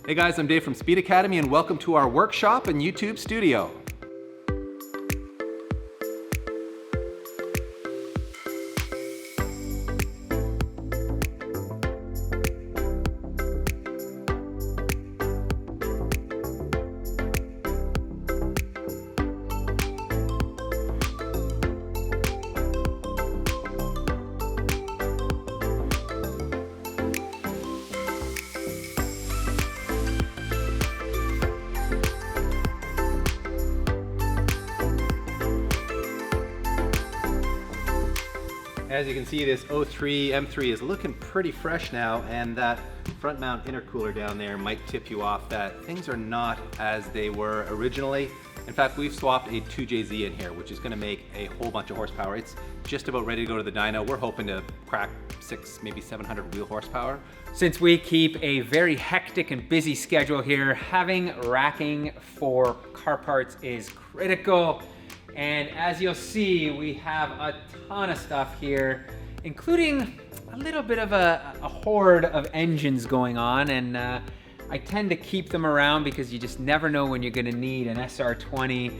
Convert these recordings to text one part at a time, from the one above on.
Hey guys, I'm Dave from Speed Academy and welcome to our workshop and YouTube studio. As you can see, this 03 M3 is looking pretty fresh now, and that front mount intercooler down there might tip you off that things are not as they were originally. In fact, we've swapped a 2JZ in here, which is gonna make a whole bunch of horsepower. It's just about ready to go to the dyno. We're hoping to crack 600, maybe 700 wheel horsepower. Since we keep a very hectic and busy schedule here, having racking for car parts is critical. And as you'll see, we have a ton of stuff here, including a little bit of a horde of engines going on. And I tend to keep them around because you just never know when you're gonna need an SR20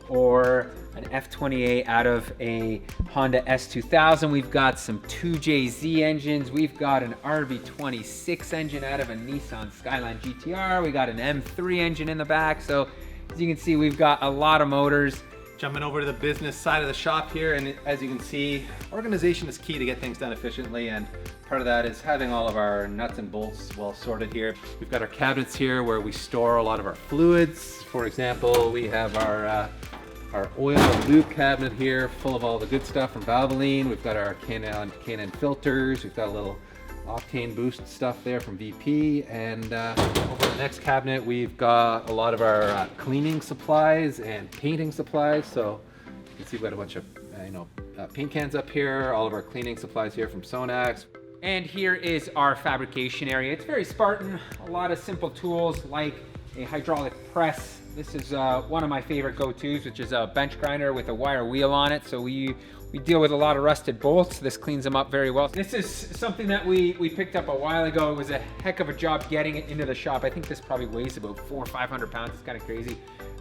or an F28 out of a Honda S2000. We've got some 2JZ engines. We've got an RB26 engine out of a Nissan Skyline GTR. We got an M3 engine in the back. So as you can see, we've got a lot of motors. Jumping over to the business side of the shop here, and as you can see, organization is key to get things done efficiently, and part of that is having all of our nuts and bolts well sorted here. We've got our cabinets here where we store a lot of our fluids. For example, we have our oil and lube cabinet here full of all the good stuff from Valvoline. We've got our K&N filters. We've got a little octane boost stuff there from VP, and over the next cabinet we've got a lot of our cleaning supplies and painting supplies. So you can see we've got a bunch of paint cans up here, all of our cleaning supplies here from Sonax. And here is our fabrication area. It's very Spartan, a lot of simple tools like a hydraulic press. This is one of my favorite go-tos, which is a bench grinder with a wire wheel on it. So we deal with a lot of rusted bolts. This cleans them up very well. This is something that we picked up a while ago. It was a heck of a job getting it into the shop. I think this probably weighs about 400 or 500 pounds. It's kind of crazy.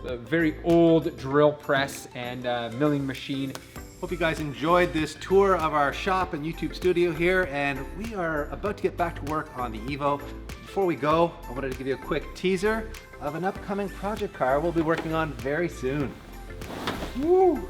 A very old drill press and milling machine. Hope you guys enjoyed this tour of our shop and YouTube studio here, and we are about to get back to work on the Evo. Before we go, I wanted to give you a quick teaser of an upcoming project car we'll be working on very soon. Woo!